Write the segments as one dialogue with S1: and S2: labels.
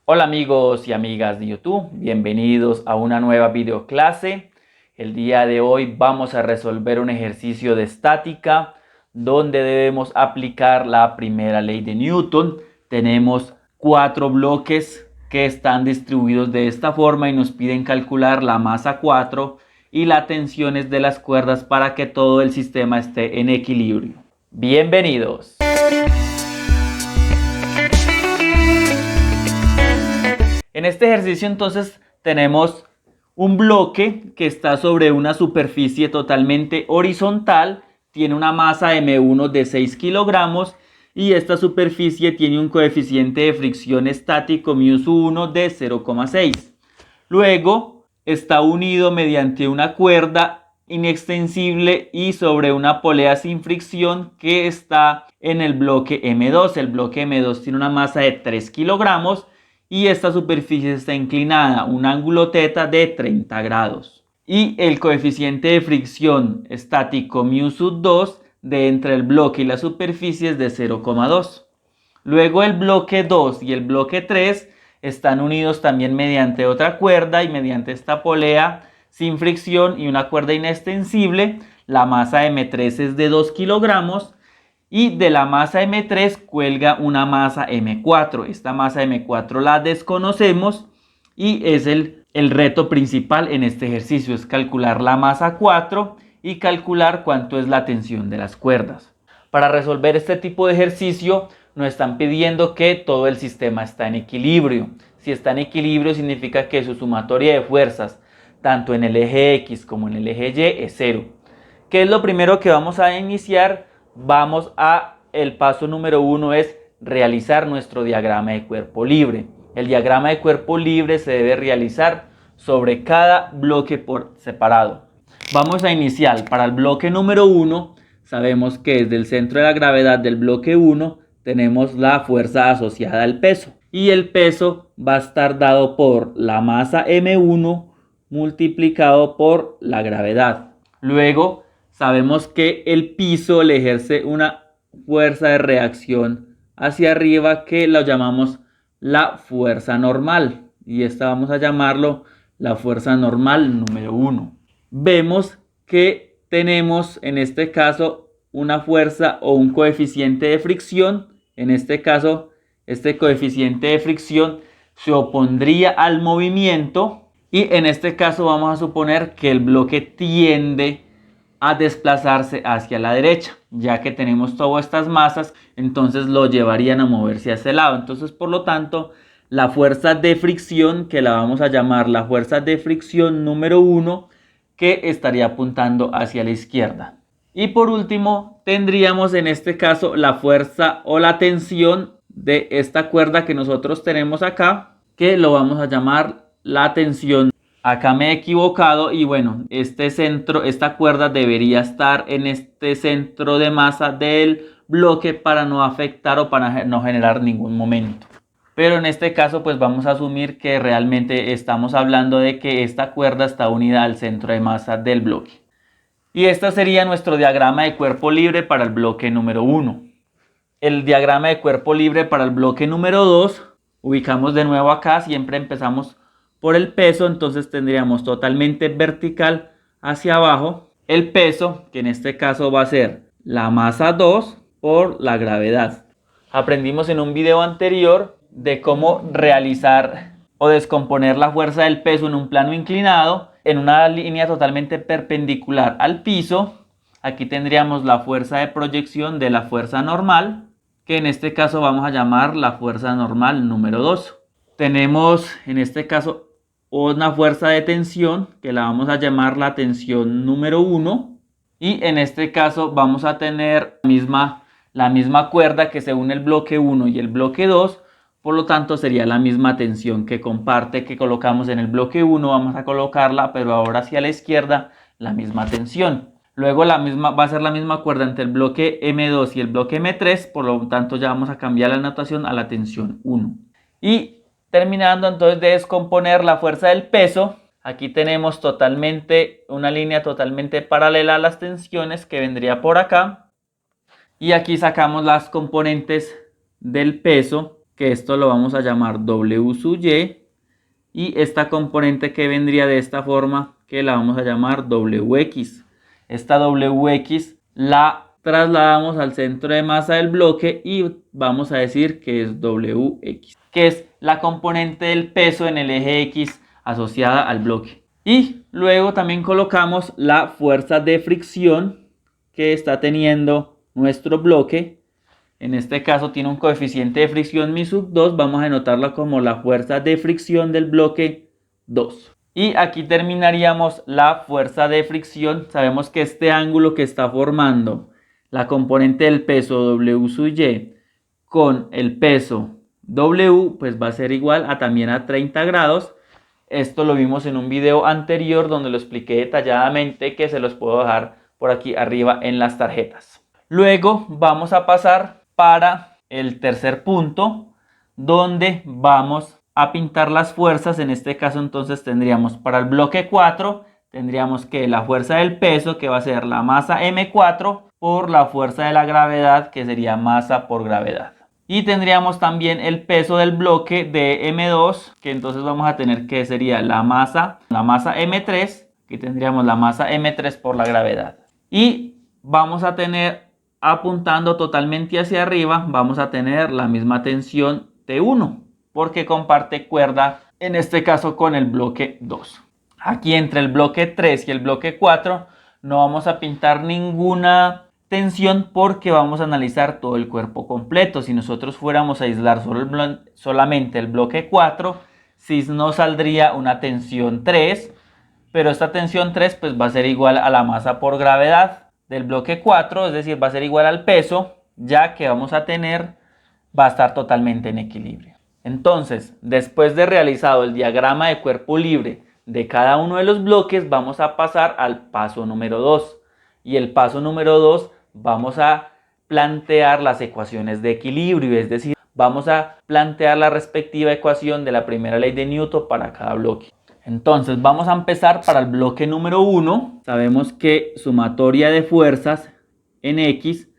S1: Hola amigos y amigas de YouTube, bienvenidos a una nueva videoclase. El día de hoy vamos a resolver un ejercicio de estática donde debemos aplicar la primera ley de Newton. Tenemos 4 bloques que están distribuidos de esta forma y nos piden calcular la masa 4 y las tensiones de las cuerdas para que todo el sistema esté en equilibrio. Bienvenidos. En este ejercicio entonces tenemos un bloque que está sobre una superficie totalmente horizontal, tiene una masa M1 de 6 kilogramos y esta superficie tiene un coeficiente de fricción estático μ1 de 0,6. Luego está unido mediante una cuerda inextensible y sobre una polea sin fricción que está en el bloque M2. El bloque M2 tiene una masa de 3 kilogramos y esta superficie está inclinada, un ángulo θ de 30 grados. Y el coeficiente de fricción estático μ2 de entre el bloque y la superficie es de 0,2. Luego el bloque 2 y el bloque 3 están unidos también mediante otra cuerda y mediante esta polea sin fricción y una cuerda inextensible. La masa M3 es de 2 kilogramos. Y de la masa M3 cuelga una masa M4. Esta masa M4 la desconocemos y es el reto principal en este ejercicio. Es calcular la masa 4 y calcular cuánto es la tensión de las cuerdas. Para resolver este tipo de ejercicio nos están pidiendo que todo el sistema está en equilibrio. Si está en equilibrio significa que su sumatoria de fuerzas, tanto en el eje X como en el eje Y, es 0. ¿Qué es lo primero que vamos a iniciar? El paso número 1 es realizar nuestro diagrama de cuerpo libre. El diagrama de cuerpo libre se debe realizar sobre cada bloque por separado. Vamos a iniciar. Para el bloque número 1, sabemos que desde el centro de la gravedad del bloque 1 tenemos la fuerza asociada al peso. Y el peso va a estar dado por la masa M1 multiplicado por la gravedad. Luego sabemos que el piso le ejerce una fuerza de reacción hacia arriba que la llamamos la fuerza normal. Y esta vamos a llamarlo la fuerza normal número 1. Vemos que tenemos en este caso una fuerza o un coeficiente de fricción. En este caso, este coeficiente de fricción se opondría al movimiento. Y en este caso vamos a suponer que el bloque tiende a desplazarse hacia la derecha, ya que tenemos todas estas masas, entonces lo llevarían a moverse hacia el lado. Entonces, por lo tanto, la fuerza de fricción, que la vamos a llamar la fuerza de fricción número 1, que estaría apuntando hacia la izquierda. Y por último, tendríamos en este caso la fuerza o la tensión de esta cuerda que nosotros tenemos acá, que lo vamos a llamar la tensión. Acá me he equivocado y bueno, esta cuerda debería estar en este centro de masa del bloque para no afectar o para no generar ningún momento. Pero en este caso pues vamos a asumir que realmente estamos hablando de que esta cuerda está unida al centro de masa del bloque. Y este sería nuestro diagrama de cuerpo libre para el bloque número 1. El diagrama de cuerpo libre para el bloque número 2, ubicamos de nuevo acá, siempre empezamos por el peso, entonces tendríamos totalmente vertical hacia abajo el peso, que en este caso va a ser la masa 2 por la gravedad. Aprendimos en un video anterior de cómo realizar o descomponer la fuerza del peso en un plano inclinado en una línea totalmente perpendicular al piso. Aquí tendríamos la fuerza de proyección de la fuerza normal, que en este caso vamos a llamar la fuerza normal número 2. Tenemos en este caso una fuerza de tensión que la vamos a llamar la tensión número 1. Y en este caso vamos a tener la misma cuerda que se une el bloque 1 y el bloque 2. Por lo tanto sería la misma tensión que colocamos en el bloque 1. Vamos a colocarla, pero ahora hacia la izquierda, la misma tensión. Luego va a ser la misma cuerda entre el bloque M2 y el bloque M3. Por lo tanto ya vamos a cambiar la notación a la tensión 1. Y terminando entonces de descomponer la fuerza del peso, aquí tenemos una línea totalmente paralela a las tensiones que vendría por acá. Y aquí sacamos las componentes del peso que esto lo vamos a llamar W sub Y, y esta componente que vendría de esta forma, que la vamos a llamar WX. Esta WX la trasladamos al centro de masa del bloque y vamos a decir que es WX, que es la componente del peso en el eje X asociada al bloque. Y luego también colocamos la fuerza de fricción que está teniendo nuestro bloque. En este caso tiene un coeficiente de fricción mi sub 2, vamos a anotarla como la fuerza de fricción del bloque 2. Y aquí terminaríamos la fuerza de fricción. Sabemos que este ángulo que está formando la componente del peso W sub Y con el peso W, pues va a ser igual a también a 30 grados. Esto lo vimos en un video anterior donde lo expliqué detalladamente, que se los puedo dejar por aquí arriba en las tarjetas. Luego vamos a pasar para el tercer punto, donde vamos a pintar las fuerzas. En este caso entonces tendríamos para el bloque 4, tendríamos que la fuerza del peso, que va a ser la masa M4, por la fuerza de la gravedad, que sería masa por gravedad. Y tendríamos también el peso del bloque de M2, que entonces vamos a tener que sería la masa M3, que tendríamos la masa M3 por la gravedad. Y vamos a tener, apuntando totalmente hacia arriba, vamos a tener la misma tensión T1, porque comparte cuerda, en este caso con el bloque 2. Aquí entre el bloque 3 y el bloque 4 no vamos a pintar ninguna tensión porque vamos a analizar todo el cuerpo completo. Si nosotros fuéramos a aislar solamente el bloque 4, sí nos saldría una tensión 3, pero esta tensión 3 pues va a ser igual a la masa por gravedad del bloque 4, es decir, va a ser igual al peso, ya que vamos a tener, va a estar totalmente en equilibrio. Entonces, después de realizado el diagrama de cuerpo libre de cada uno de los bloques, vamos a pasar al paso número 2. Y el paso número 2 vamos a plantear las ecuaciones de equilibrio, es decir, vamos a plantear la respectiva ecuación de la primera ley de Newton para cada bloque. Entonces vamos a empezar para el bloque número 1. Sabemos que sumatoria de fuerzas en X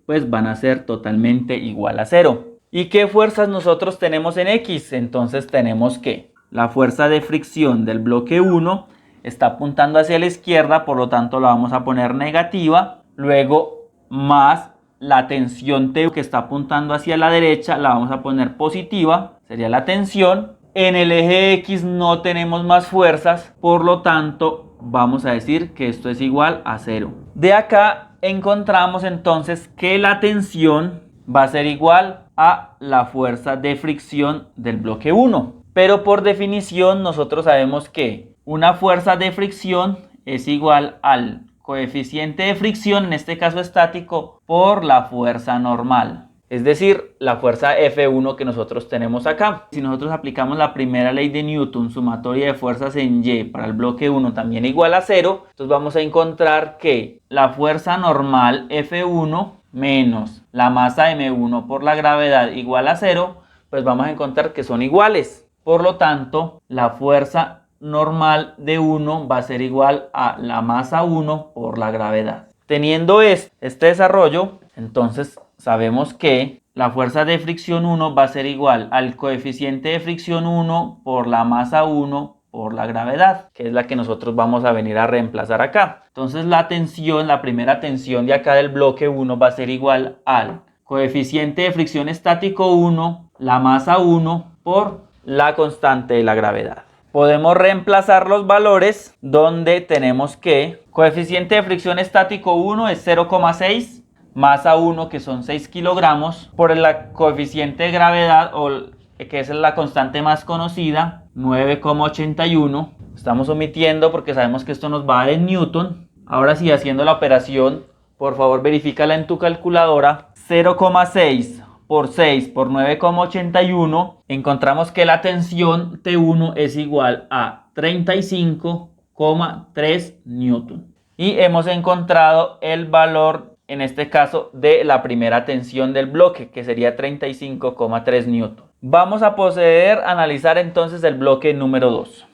S1: pues van a ser totalmente igual a 0. ¿Y qué fuerzas nosotros tenemos en X? Entonces tenemos que la fuerza de fricción del bloque 1 está apuntando hacia la izquierda, por lo tanto la vamos a poner negativa. Luego más la tensión T, que está apuntando hacia la derecha, la vamos a poner positiva, sería la tensión. En el eje X no tenemos más fuerzas, por lo tanto vamos a decir que esto es igual a 0. De acá encontramos entonces que la tensión va a ser igual a la fuerza de fricción del bloque 1. Pero por definición nosotros sabemos que una fuerza de fricción es igual al coeficiente de fricción, en este caso estático, por la fuerza normal. Es decir, la fuerza F1 que nosotros tenemos acá. Si nosotros aplicamos la primera ley de Newton, sumatoria de fuerzas en Y para el bloque 1 también igual a 0, entonces vamos a encontrar que la fuerza normal F1 menos la masa M1 por la gravedad igual a 0, pues vamos a encontrar que son iguales. Por lo tanto, la fuerza normal de 1 va a ser igual a la masa 1 por la gravedad. Teniendo este desarrollo, entonces sabemos que la fuerza de fricción 1 va a ser igual al coeficiente de fricción 1 por la masa 1 por la gravedad, que es la que nosotros vamos a venir a reemplazar acá. Entonces la tensión, la primera tensión de acá del bloque 1 va a ser igual al coeficiente de fricción estático 1, la masa 1 por la constante de la gravedad. Podemos reemplazar los valores donde tenemos que coeficiente de fricción estático 1 es 0,6, masa 1 que son 6 kilogramos, por el coeficiente de gravedad, o que es la constante más conocida, 9,81. Estamos omitiendo porque sabemos que esto nos va a dar en Newton. Ahora sí, haciendo la operación, por favor verifícala en tu calculadora. 0,6 por 6 por 9,81, encontramos que la tensión T1 es igual a 35,3 Newton. Y hemos encontrado el valor, en este caso, de la primera tensión del bloque, que sería 35,3 Newton. Vamos a proceder a analizar entonces el bloque número 2.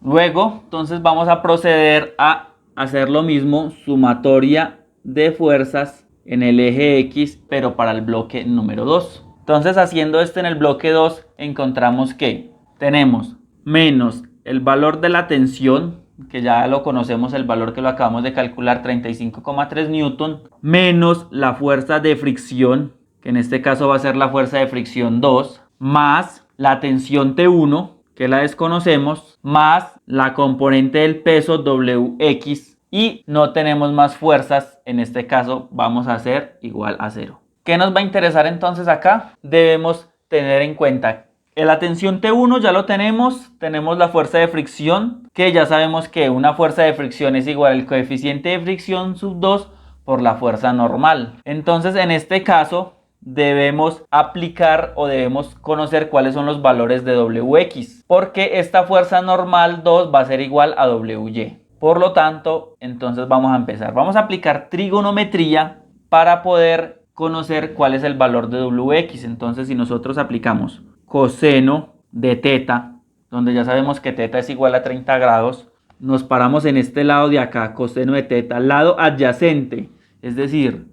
S1: Luego, entonces vamos a proceder a hacer lo mismo, sumatoria de fuerzas en el eje X, pero para el bloque número 2. Entonces, haciendo esto en el bloque 2, encontramos que tenemos menos el valor de la tensión, que ya lo conocemos, el valor que lo acabamos de calcular, 35,3 newton, menos la fuerza de fricción, que en este caso va a ser la fuerza de fricción 2, más la tensión T1, que la desconocemos, más la componente del peso Wx, y no tenemos más fuerzas. En este caso vamos a hacer igual a 0. ¿Qué nos va a interesar entonces acá? Debemos tener en cuenta la tensión T1 ya lo tenemos la fuerza de fricción, que ya sabemos que una fuerza de fricción es igual al coeficiente de fricción sub 2 por la fuerza normal. Entonces, en este caso, debemos aplicar o debemos conocer cuáles son los valores de Wx, porque esta fuerza normal 2 va a ser igual a Wy. Por lo tanto, entonces vamos a empezar. Vamos a aplicar trigonometría para poder conocer cuál es el valor de Wx. Entonces, si nosotros aplicamos coseno de teta, donde ya sabemos que teta es igual a 30 grados, nos paramos en este lado de acá, coseno de teta, lado adyacente, es decir,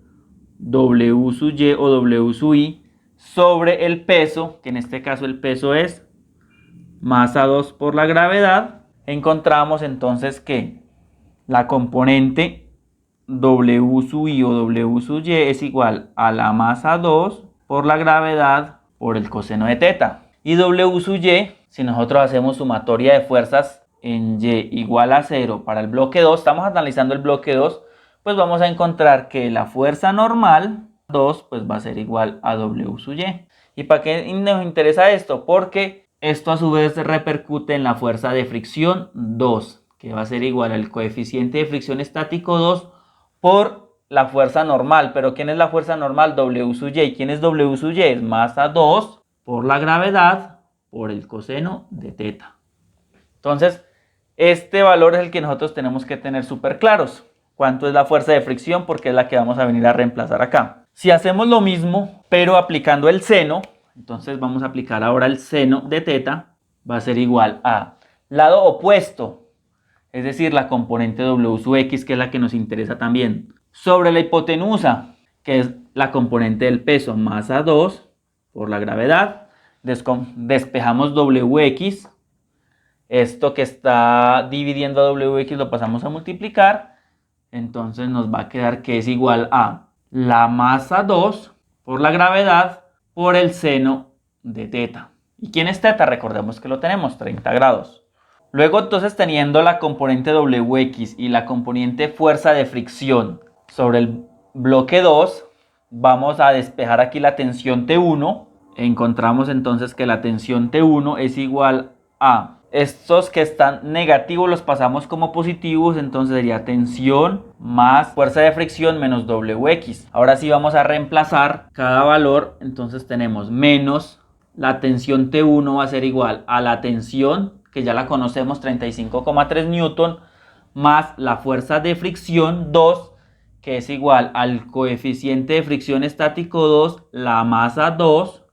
S1: W sub y o W sub i, sobre el peso, que en este caso el peso es masa 2 por la gravedad, encontramos entonces que la componente W sub i o W sub y es igual a la masa 2 por la gravedad por el coseno de teta. Y W sub y, si nosotros hacemos sumatoria de fuerzas en y igual a 0 para el bloque 2, estamos analizando el bloque 2, pues vamos a encontrar que la fuerza normal 2 pues va a ser igual a W sub y. ¿Y para qué nos interesa esto? Porque esto a su vez repercute en la fuerza de fricción 2, que va a ser igual al coeficiente de fricción estático 2 por la fuerza normal. Pero ¿quién es la fuerza normal? W sub y. ¿Quién es W sub y? Es masa 2 por la gravedad por el coseno de teta. Entonces, este valor es el que nosotros tenemos que tener súper claros. ¿Cuánto es la fuerza de fricción? Porque es la que vamos a venir a reemplazar acá. Si hacemos lo mismo, pero aplicando el seno, entonces vamos a aplicar ahora el seno de teta, va a ser igual a lado opuesto, es decir, la componente W sub x, que es la que nos interesa también, sobre la hipotenusa, que es la componente del peso, masa 2 por la gravedad. Despejamos Wx, esto que está dividiendo a Wx lo pasamos a multiplicar, entonces nos va a quedar que es igual a la masa 2 por la gravedad por el seno de teta. ¿Y quién es teta? Recordemos que lo tenemos, 30 grados. Luego, entonces, teniendo la componente Wx y la componente fuerza de fricción sobre el bloque 2, vamos a despejar aquí la tensión T1. Encontramos entonces que la tensión T1 es igual a estos que están negativos los pasamos como positivos, entonces sería tensión más fuerza de fricción menos Wx. Ahora sí vamos a reemplazar cada valor, entonces tenemos menos la tensión T1 va a ser igual a la tensión, que ya la conocemos, 35,3 newton, más la fuerza de fricción 2, que es igual al coeficiente de fricción estático 2, la masa 2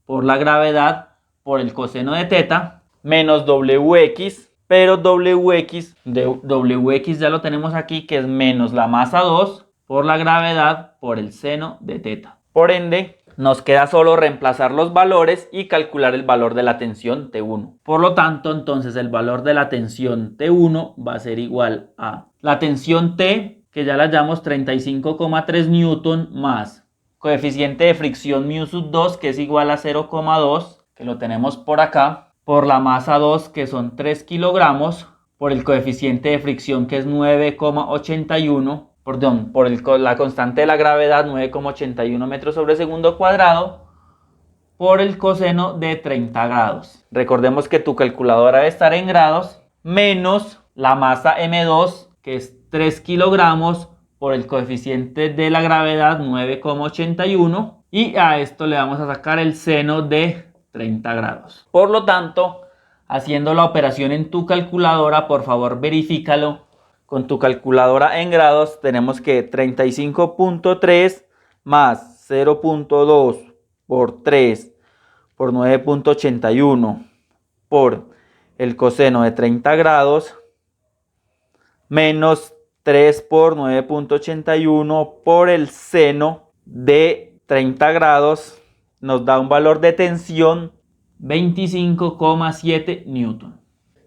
S1: por la gravedad por el coseno de teta, menos Wx, pero Wx ya lo tenemos aquí, que es menos la masa 2 por la gravedad por el seno de teta. Por ende, nos queda solo reemplazar los valores y calcular el valor de la tensión T1. Por lo tanto, entonces el valor de la tensión T1 va a ser igual a la tensión T, que ya la llamamos 35,3 newton, más coeficiente de fricción mu sub 2, que es igual a 0,2, que lo tenemos por acá, por la masa 2, que son 3 kilogramos, por el coeficiente de fricción, que es 9,81, perdón, por la constante de la gravedad, 9,81 metros sobre segundo cuadrado, por el coseno de 30 grados. Recordemos que tu calculadora debe estar en grados, menos la masa M2, que es 3 kilogramos, por el coeficiente de la gravedad, 9,81, y a esto le vamos a sacar el seno de 30 grados. Por lo tanto, haciendo la operación en tu calculadora, por favor verifícalo con tu calculadora en grados. Tenemos que 35,3 más 0,2 por 3 por 9,81 por el coseno de 30 grados menos 3 por 9,81 por el seno de 30 grados nos da un valor de tensión 25,7 newton.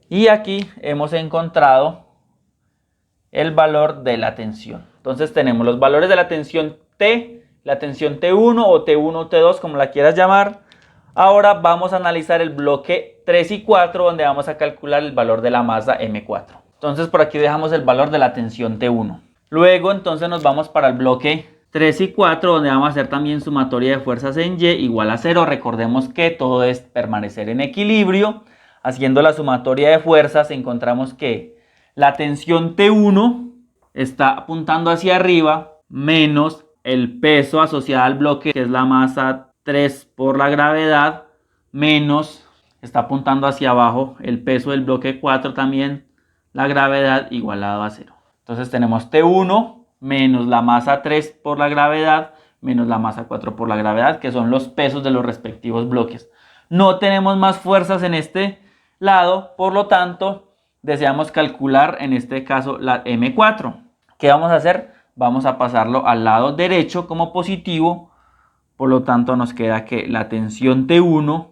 S1: Y aquí hemos encontrado el valor de la tensión. Entonces tenemos los valores de la tensión T, la tensión T1 o T1 o T2, como la quieras llamar. Ahora vamos a analizar el bloque 3 y 4, donde vamos a calcular el valor de la masa M4. Entonces por aquí dejamos el valor de la tensión T1. Luego entonces nos vamos para el bloque 3 y 4, donde vamos a hacer también sumatoria de fuerzas en Y igual a 0. Recordemos que todo es permanecer en equilibrio. Haciendo la sumatoria de fuerzas encontramos que la tensión T1 está apuntando hacia arriba menos el peso asociado al bloque, que es la masa 3 por la gravedad, menos, está apuntando hacia abajo, el peso del bloque 4 también, la gravedad, igualado a 0. Entonces tenemos T1 menos la masa 3 por la gravedad, menos la masa 4 por la gravedad, que son los pesos de los respectivos bloques. No tenemos más fuerzas en este lado, por lo tanto, deseamos calcular en este caso la M4. ¿Qué vamos a hacer? Vamos a pasarlo al lado derecho como positivo. Por lo tanto, nos queda que la tensión T1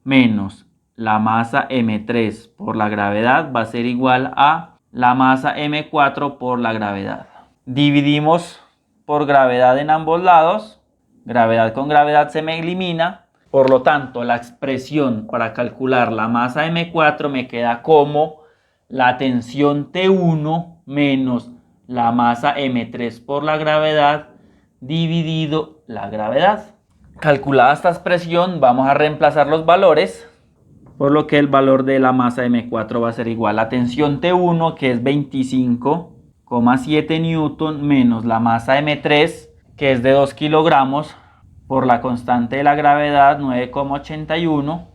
S1: menos la masa M3 por la gravedad va a ser igual a la masa M4 por la gravedad. Dividimos por gravedad en ambos lados. Gravedad con gravedad se me elimina. Por lo tanto, la expresión para calcular la masa M4 me queda como la tensión T1 menos la masa M3 por la gravedad dividido la gravedad. Calculada esta expresión, vamos a reemplazar los valores, por lo que el valor de la masa M4 va a ser igual a la tensión T1, que es 25,7 newton, menos la masa M3, que es de 2 kilogramos, por la constante de la gravedad 9,81,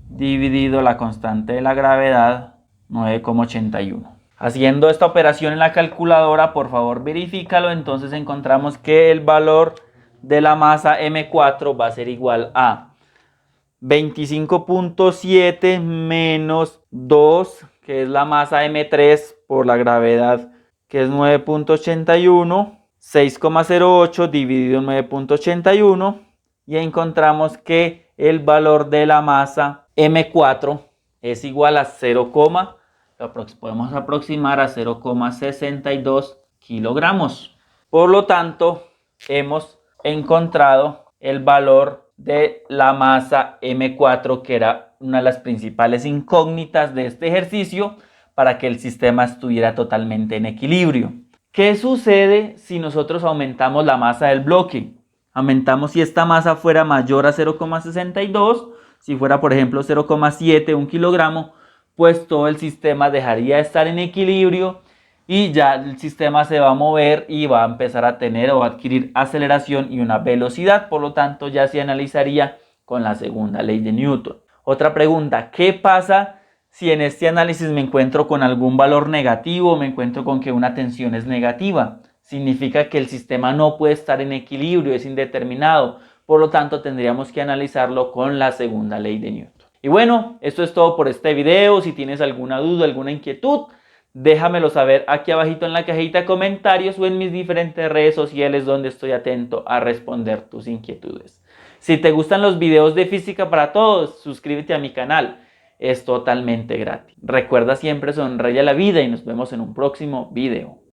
S1: dividido la constante de la gravedad 9,81. Haciendo esta operación en la calculadora, por favor verifícalo, entonces encontramos que el valor de la masa M4 va a ser igual a 25,7 menos 2, que es la masa M3 por la gravedad, que es 9,81, 6,08 dividido en 9,81, y encontramos que el valor de la masa M4 es igual a 0, podemos aproximar a 0,62 kilogramos. Por lo tanto, hemos encontrado el valor de la masa M4, que era una de las principales incógnitas de este ejercicio para que el sistema estuviera totalmente en equilibrio. ¿Qué sucede si nosotros aumentamos la masa del bloque? Aumentamos si esta masa fuera mayor a 0,62, si fuera por ejemplo 0,7, 1 kilogramo, pues todo el sistema dejaría de estar en equilibrio y ya el sistema se va a mover y va a empezar a tener o a adquirir aceleración y una velocidad. Por lo tanto, ya se analizaría con la segunda ley de Newton. Otra pregunta, ¿qué pasa si en este análisis me encuentro con algún valor negativo, me encuentro con que una tensión es negativa? Significa que el sistema no puede estar en equilibrio, es indeterminado. Por lo tanto, tendríamos que analizarlo con la segunda ley de Newton. Y bueno, esto es todo por este video. Si tienes alguna duda, alguna inquietud, déjamelo saber aquí abajito en la cajita de comentarios o en mis diferentes redes sociales, donde estoy atento a responder tus inquietudes. Si te gustan los videos de Física para Todos, suscríbete a mi canal. Es totalmente gratis. Recuerda siempre sonreír a la vida y nos vemos en un próximo video.